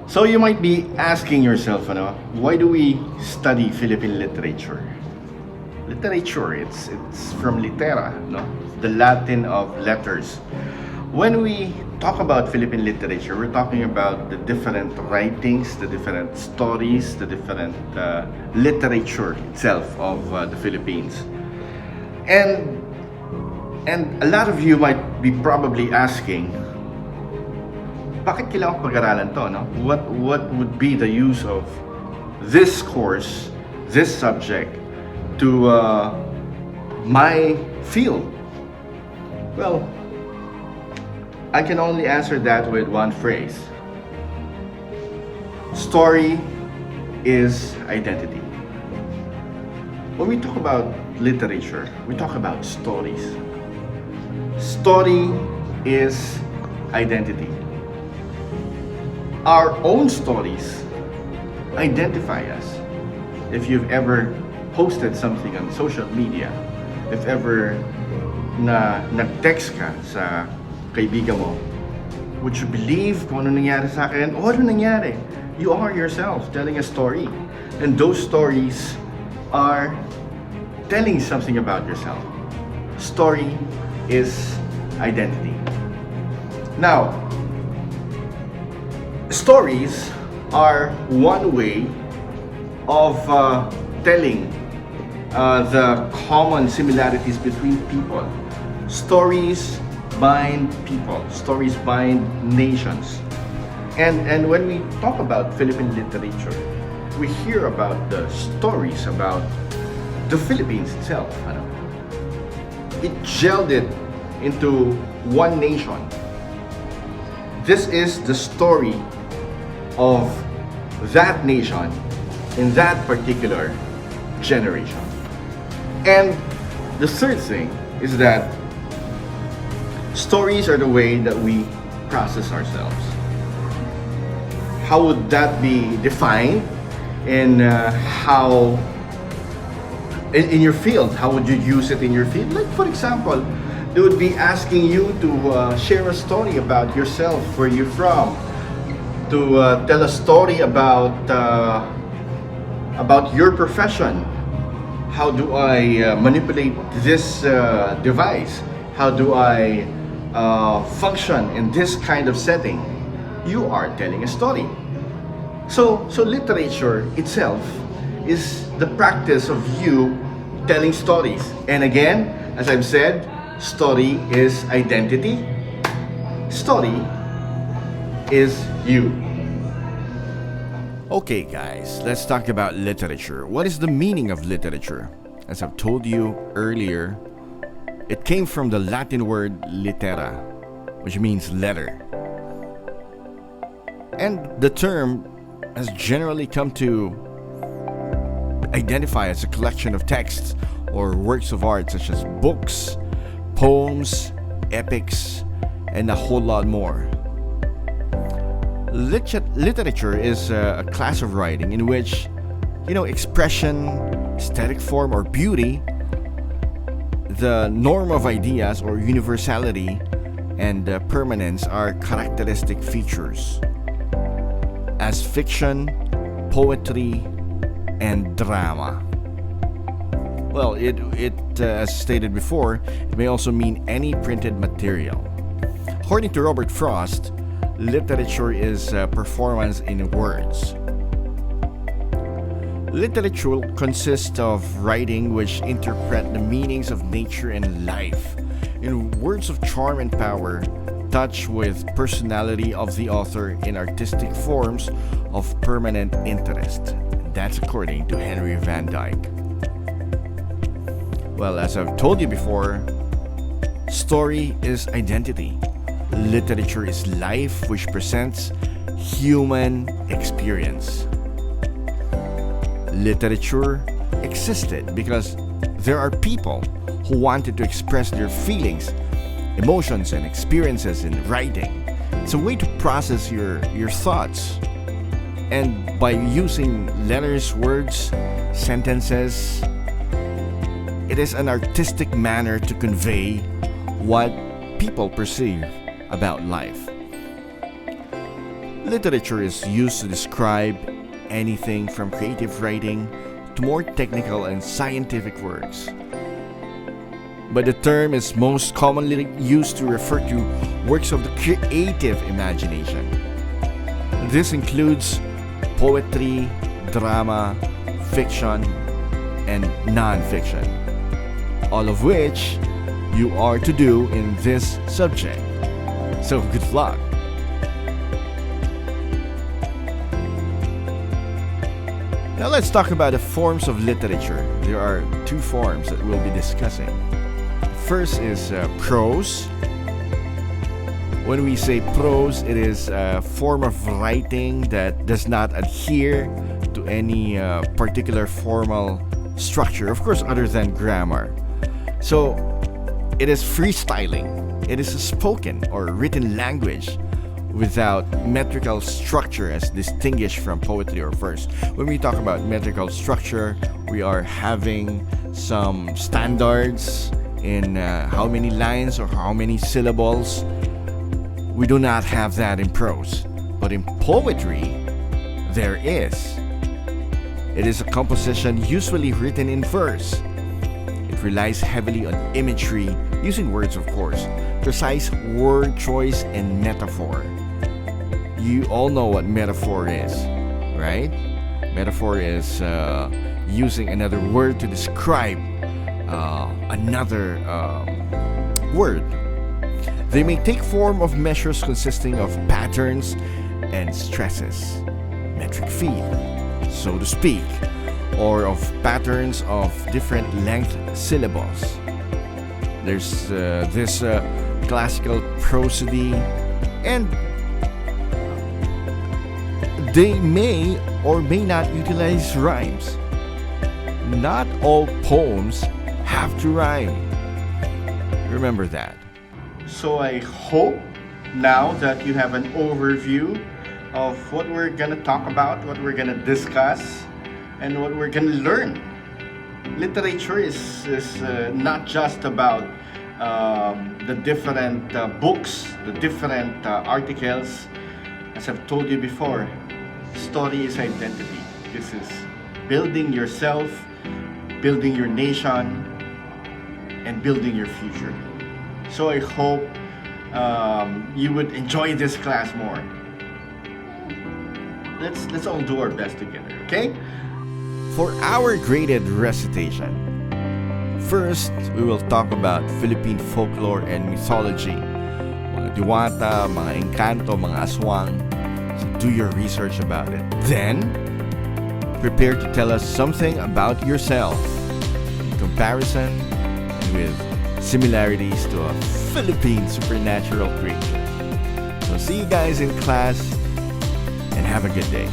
So you might be asking yourself, why do we study Philippine literature? Literature, it's from litera, no? The Latin of letters. When we talk about Philippine literature, we're talking about the different writings, the different stories, the different literature itself of the Philippines. And and a lot of you might be probably asking, bakit kailangan pag-aralan to, no? What would be the use of this course, this subject to my field? Well, I can only answer that with one phrase. Story is identity. When we talk about literature, we talk about stories. Story is identity. Our own stories identify us. If you've ever posted something on social media, if ever nag-text ka sa kaibigan mo, would you believe kung ano nangyari sa akin? O ano nangyari? You are yourself telling a story. And those stories are telling something about yourself. Story is identity. Now, stories are one way of telling the common similarities between people. Stories bind people. Stories bind nations. And when we talk about Philippine literature, we hear about the stories about the Philippines itself. It gelled it into one nation. This is the story of that nation in that particular generation. And the third thing is that stories are the way that we process ourselves. How would that be defined in in your field? How would you use it in your field? Like, for example, they would be asking you to share a story about yourself, where you're from, to tell a story about your profession. How do I manipulate this device? How do I function in this kind of setting? You are telling a story. So literature itself is the practice of you telling stories. And again, as I've said, story is identity. Story is you. Okay, guys, let's talk about literature. What is the meaning of literature? As I've told you earlier, it came from the Latin word litera, which means letter. And the term has generally come to identify as a collection of texts or works of art such as books, poems, epics, and a whole lot more. Literature is a class of writing in which, expression, aesthetic form, or beauty, the norm of ideas or universality, and permanence are characteristic features. As fiction, poetry, and drama. Well, it as stated before, it may also mean any printed material. According to Robert Frost, literature is performance in words. Literature consists of writing which interpret the meanings of nature and life in words of charm and power, touch with personality of the author in artistic forms of permanent interest. That's according to Henry Van Dyke. Well, as I've told you before, story is identity. Literature is life which presents human experience. Literature existed because there are people who wanted to express their feelings, emotions, and experiences in writing. It's a way to process your thoughts. And by using letters, words, sentences, it is an artistic manner to convey what people perceive about life. Literature is used to describe anything from creative writing to more technical and scientific works. But the term is most commonly used to refer to works of the creative imagination. This includes poetry, drama, fiction, and non-fiction, all of which you are to do in this subject. So good luck! Now let's talk about the forms of literature. There are two forms that we'll be discussing. First is prose. When we say prose, it is a form of writing that does not adhere to any particular formal structure, of course, other than grammar. So it is freestyling. It is a spoken or written language without metrical structure as distinguished from poetry or verse. When we talk about metrical structure, we are having some standards in how many lines or how many syllables. We do not have that in prose, but in poetry, there is. It is a composition usually written in verse. It relies heavily on imagery, using words of course, precise word choice, and metaphor. You all know what metaphor is, right? Metaphor is using another word to describe another word. They may take form of measures consisting of patterns and stresses, metric feet, so to speak, or of patterns of different length syllables. There's this classical prosody, and they may or may not utilize rhymes. Not all poems have to rhyme. Remember that. So I hope now that you have an overview of what we're gonna talk about, what we're gonna discuss, and what we're gonna learn. Literature is not just about the different books, the different articles. As I've told you before, story is identity. This is building yourself, building your nation, and building your future. So I hope you would enjoy this class more. Let's all do our best together, okay? For our graded recitation, first we will talk about Philippine folklore and mythology. Mga diwata, mga engkanto, mga aswang. So do your research about it. Then, prepare to tell us something about yourself in comparison with similarities to a Philippine supernatural creature. So see you guys in class and have a good day.